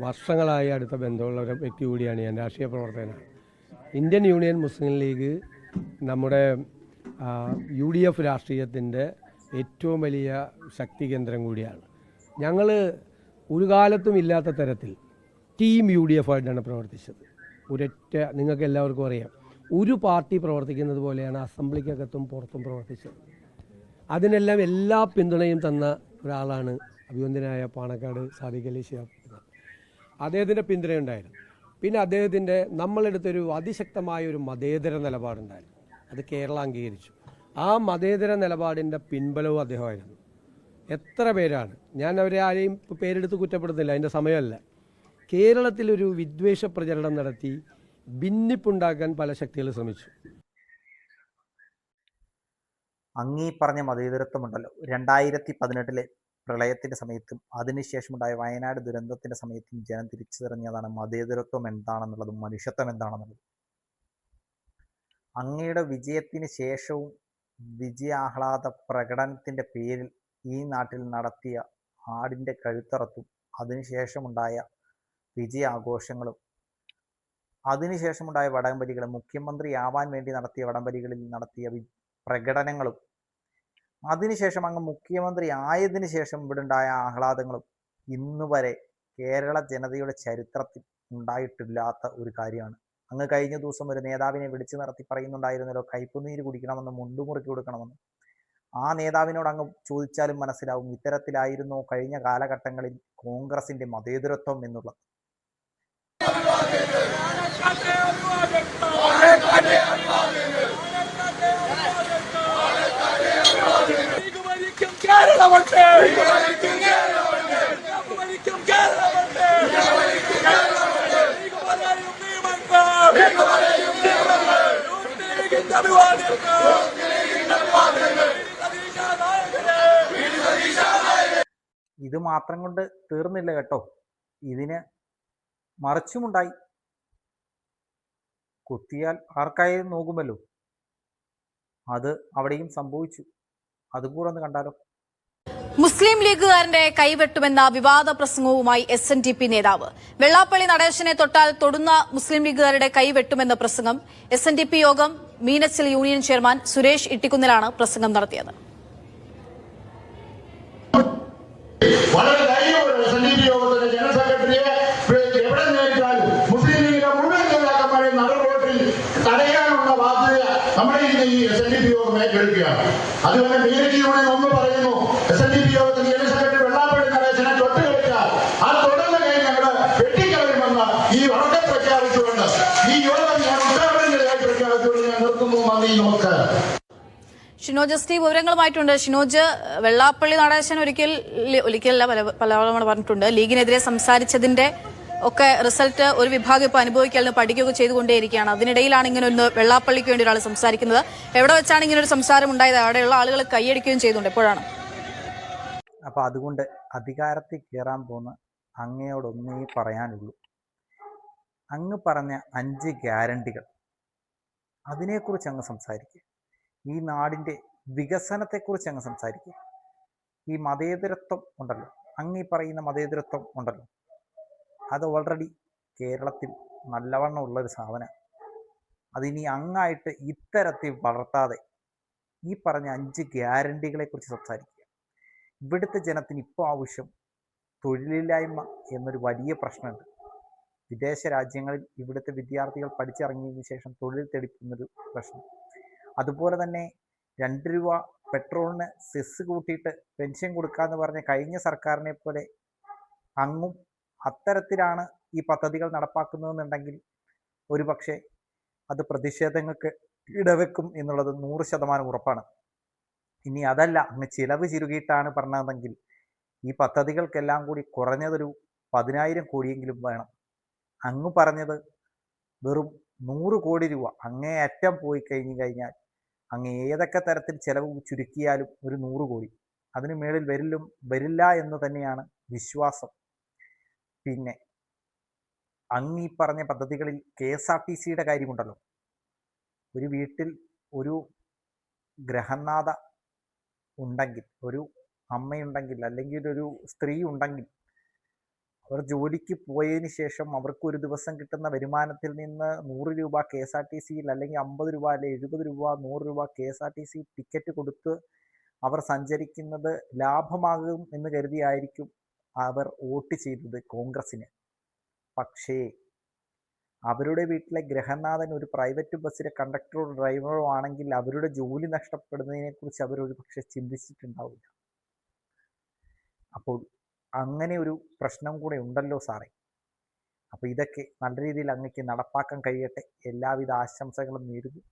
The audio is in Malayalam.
വർഷങ്ങളായി അടുത്ത ബന്ധമുള്ള ഒരു വ്യക്തി കൂടിയാണ് ഞാൻ, രാഷ്ട്രീയ പ്രവർത്തകനാണ്. ഇന്ത്യൻ യൂണിയൻ മുസ്ലിം ലീഗ് നമ്മുടെ UDF രാഷ്ട്രീയത്തിൻ്റെ ഏറ്റവും വലിയ ശക്തി കേന്ദ്രം കൂടിയാണ്. ഞങ്ങൾ ഒരു കാലത്തും ഇല്ലാത്ത തരത്തിൽ ടീം UDF ആയിട്ടാണ് പ്രവർത്തിച്ചത്. നിങ്ങൾക്ക് എല്ലാവർക്കും അറിയാം, ഒരു പാർട്ടി പ്രവർത്തിക്കുന്നത് പോലെയാണ് അസംബ്ലിക്കകത്തും പുറത്തും പ്രവർത്തിച്ചത്. അതിനെല്ലാം എല്ലാ പിന്തുണയും തന്ന ഒരാളാണ് അഭിവന്ദനായ പാണക്കാട് സാദിഖ് അലി ശിഹാബ്. അദ്ദേഹത്തിൻ്റെ പിന്തുണയുണ്ടായിരുന്നു. പിന്നെ അദ്ദേഹത്തിൻ്റെ നമ്മളെടുത്തൊരു അതിശക്തമായ ഒരു മതേതര നിലപാടുണ്ടായിരുന്നു. അത് കേരളം അംഗീകരിച്ചു. ആ മതേതര നിലപാടിൻ്റെ പിൻബലവും അദ്ദേഹമായിരുന്നു. എത്ര പേരാണ്, ഞാൻ അവരെ ആരെയും പേരെടുത്ത് കുറ്റപ്പെടുന്നില്ല, അതിൻ്റെ സമയമല്ല. കേരളത്തിലൊരു വിദ്വേഷ പ്രചരണം നടത്തി ഭിന്നിപ്പുണ്ടാക്കാൻ പല ശക്തികൾ ശ്രമിച്ചു. അങ്ങീ പറഞ്ഞ മതേതരത്വമുണ്ടല്ലോ, 2018 പ്രളയത്തിൻ്റെ സമയത്തും അതിനുശേഷമുണ്ടായ വയനാട് ദുരന്തത്തിൻ്റെ സമയത്തും ജനം തിരിച്ചറിഞ്ഞതാണ് മതേതരത്വം എന്താണെന്നുള്ളതും മനുഷ്യത്വം എന്താണെന്നുള്ളതും. അങ്ങയുടെ വിജയത്തിന് ശേഷവും വിജയാഹ്ലാദ പ്രകടനത്തിൻ്റെ പേരിൽ ഈ നാട്ടിൽ നടത്തിയ ആടിൻ്റെ കഴുത്തറത്തും അതിനുശേഷമുണ്ടായ വിജയാഘോഷങ്ങളും അതിനുശേഷമുണ്ടായ വടംവലികളും മുഖ്യമന്ത്രിയാവാൻ വേണ്ടി നടത്തിയ വടംവലികളിൽ നടത്തിയ പ്രകടനങ്ങളും അതിനുശേഷം അങ്ങ് മുഖ്യമന്ത്രി ആയതിനു ശേഷം ഇവിടെ ഉണ്ടായ ആഹ്ലാദങ്ങളും ഇന്നുവരെ കേരള ജനതയുടെ ചരിത്രത്തിൽ ഉണ്ടായിട്ടില്ലാത്ത ഒരു കാര്യമാണ്. അങ്ങ് കഴിഞ്ഞ ദിവസം ഒരു നേതാവിനെ വിളിച്ചു നിർത്തി പറയുന്നുണ്ടായിരുന്നല്ലോ, കയ്പുനീര് കുടിക്കണമെന്ന്, മുണ്ടുമുറുക്കി കൊടുക്കണമെന്ന്. ആ നേതാവിനോട് അങ്ങ് ചോദിച്ചാലും മനസ്സിലാവും ഇത്തരത്തിലായിരുന്നു കഴിഞ്ഞ കാലഘട്ടങ്ങളിൽ കോൺഗ്രസിന്റെ മതേതരത്വം എന്നുള്ളത്. ഇത് മാത്രം കൊണ്ട് തീർന്നില്ല കേട്ടോ, ഇതിന് മറിച്ചുമുണ്ടായി. കുത്തിയാൽ ആർക്കായാലും നോക്കുമല്ലോ, അത് അവിടെയും സംഭവിച്ചു. അതുകൂടെ ഒന്ന് കണ്ടാലോ. മുസ്ലിം ലീഗുകാരന്റെ കൈവെട്ടുമെന്ന വിവാദ പ്രസംഗവുമായി SNDP നേതാവ്. വെള്ളാപ്പള്ളി നടേശനെ തൊട്ടാൽ തൊടുന്ന മുസ്ലിം ലീഗുകാരുടെ കൈവെട്ടുമെന്ന പ്രസംഗം. SNDP യോഗം മീനച്ചിൽ യൂണിയൻ ചെയർമാൻ സുരേഷ് ഇട്ടിക്കുന്നിലാണ് പ്രസംഗം നടത്തിയത്. വളരെ ധൈര്യമുള്ള SNDP യോഗത്തിന്റെ ജനറൽ സെക്രട്ടറിയെ എവിടെ നേരിട്ടാലും മുസ്ലിം ലീഗിന്റെ മുഴുവൻ നേതാക്കന്മാരെ നടുറോട്ടിൽ തടയാനുള്ള ബാധ്യത നമ്മുടെ ഈ SNDP യോഗം ഏറ്റെടുക്കുകയാണ്. അതുപോലെ മീനച്ചിൽ യൂണിയൻ ഒന്ന് പറയുന്നു, SNDP യോഗത്തിന്റെ ജനറൽ സെക്രട്ടറി വെള്ളാപ്പള്ളി നടേശനെ തൊട്ട് കളിച്ചാൽ ആ തൊടുന്ന കൈ ഞങ്ങൾ വെട്ടിക്കളയുമെന്ന് ഈ ഉറക്കെ പ്രഖ്യാപിച്ചുകൊണ്ട് ഈ യോഗം ഞാൻ ഉദ്ഘാടനത്തിനായി പ്രഖ്യാപിച്ചുകൊണ്ട് ഞാൻ നിർത്തുന്നു. നന്ദി, നമസ്കാരം. ഷിനോജ് സ്റ്റീവ് വിവരങ്ങളുമായിട്ടുണ്ട്. ഷിനോജ്, വെള്ളാപ്പള്ളി നടേശൻ ഒരിക്കലല്ല പലതവണ പറഞ്ഞിട്ടുണ്ട്, ലീഗിനെതിരെ സംസാരിച്ചതിന്റെ ഒക്കെ റിസൾട്ട് ഒരു വിഭാഗം ഇപ്പോൾ അനുഭവിക്കാനും പഠിക്കുകയൊക്കെ ചെയ്തുകൊണ്ടേയിരിക്കുകയാണ്. അതിനിടയിലാണ് ഇങ്ങനെ ഒന്ന് വെള്ളാപ്പള്ളിക്ക് വേണ്ടി ഒരാൾ സംസാരിക്കുന്നത്. എവിടെ വെച്ചാണ് ഇങ്ങനെ ഒരു സംസാരം ഉണ്ടായത്? അവിടെയുള്ള ആളുകൾ കൈയടിക്കുകയും ചെയ്യുന്നുണ്ട്. എപ്പോഴാണ്? അപ്പൊ അതുകൊണ്ട് അധികാരത്തിൽ കയറാൻ പോകുന്ന അങ്ങയോടൊന്നേ പറയാനുള്ളൂ, അങ്ങ് പറഞ്ഞ 5 ഗ്യാരണ്ടികൾ അതിനെക്കുറിച്ച് അങ്ങ് സംസാരിക്കുക. ഈ നാടിൻ്റെ വികസനത്തെക്കുറിച്ച് അങ്ങ് സംസാരിക്കുക. ഈ മതേതരത്വം ഉണ്ടല്ലോ, അങ്ങ് ഈ പറയുന്ന മതേതരത്വം ഉണ്ടല്ലോ, അത് ഓൾറെഡി കേരളത്തിൽ നല്ലവണ്ണം ഉള്ളൊരു സാധനം. അതിനി അങ്ങായിട്ട് ഇത്തരത്തിൽ വളർത്താതെ ഈ പറഞ്ഞ 5 ഗ്യാരണ്ടികളെ കുറിച്ച് സംസാരിക്കുക. ഇവിടുത്തെ ജനത്തിന് ഇപ്പോൾ ആവശ്യം തൊഴിലില്ലായ്മ എന്നൊരു വലിയ പ്രശ്നമുണ്ട്. വിദേശ രാജ്യങ്ങളിൽ ഇവിടുത്തെ വിദ്യാർത്ഥികൾ പഠിച്ചിറങ്ങിയതിനു ശേഷം തൊഴിൽ തെളിക്കുന്നൊരു പ്രശ്നം. അതുപോലെ തന്നെ 2 രൂപ പെട്രോളിന് സെസ് കൂട്ടിയിട്ട് പെൻഷൻ കൊടുക്കാമെന്ന് പറഞ്ഞ കഴിഞ്ഞ സർക്കാരിനെ പോലെ അങ്ങും അത്തരത്തിലാണ് ഈ പദ്ധതികൾ നടപ്പാക്കുന്നതെന്നുണ്ടെങ്കിൽ ഒരുപക്ഷെ അത് പ്രതിഷേധങ്ങൾക്ക് ഇടവെക്കും എന്നുള്ളത് 100% ഉറപ്പാണ്. ഇനി അതല്ല, അങ്ങ് ചിലവ് ചുരുക്കിയിട്ടാണ് പറഞ്ഞതെങ്കിൽ ഈ പദ്ധതികൾക്കെല്ലാം കൂടി കുറഞ്ഞതൊരു 10,000 കോടിയെങ്കിലും വേണം. അങ്ങ് പറഞ്ഞത് വെറും 100 കോടി രൂപ അങ്ങേയറ്റം പോയി കഴിഞ്ഞാൽ അങ്ങ് ഏതൊക്കെ തരത്തിൽ ചിലവ് ചുരുക്കിയാലും ഒരു 100 കോടി അതിന് മേളിൽ വരില്ല എന്ന് തന്നെയാണ് വിശ്വാസം. പിന്നെ അങ്ങ് ഈ പറഞ്ഞ പദ്ധതികളിൽ KSRTCയുടെ കാര്യമുണ്ടല്ലോ, ഒരു വീട്ടിൽ ഒരു ഗ്രഹനാഥ ഉണ്ടെങ്കിൽ, ഒരു അമ്മയുണ്ടെങ്കിൽ, അല്ലെങ്കിൽ ഒരു സ്ത്രീ ഉണ്ടെങ്കിൽ അവർ ജോലിക്ക് പോയതിന് ശേഷം അവർക്ക് ഒരു ദിവസം കിട്ടുന്ന വരുമാനത്തിൽ നിന്ന് 100 രൂപ KSRTCയിൽ, അല്ലെങ്കിൽ 50 രൂപ അല്ലെങ്കിൽ 70 രൂപ 100 രൂപ KSRTC ടിക്കറ്റ് കൊടുത്ത് അവർ സഞ്ചരിക്കുന്നത് ലാഭമാകും എന്ന് കരുതിയായിരിക്കും അവർ വോട്ട് ചെയ്തത് കോൺഗ്രസിന്. പക്ഷേ അവരുടെ വീട്ടിലെ ഗൃഹനാഥൻ ഒരു പ്രൈവറ്റ് ബസ്സിലെ കണ്ടക്ടറോ ഡ്രൈവറോ ആണെങ്കിൽ അവരുടെ ജോലി നഷ്ടപ്പെടുന്നതിനെക്കുറിച്ച് അവരൊരു പക്ഷെ ചിന്തിച്ചിട്ടുണ്ടാവില്ല. അപ്പോൾ അങ്ങനെ ഒരു പ്രശ്നം കൂടെ ഉണ്ടല്ലോ സാറേ. അപ്പോൾ ഇതൊക്കെ നല്ല രീതിയിൽ അങ്ങേക്ക് നടപ്പാക്കാൻ കഴിയട്ടെ. എല്ലാവിധ ആശംസകളും നേരുന്നു.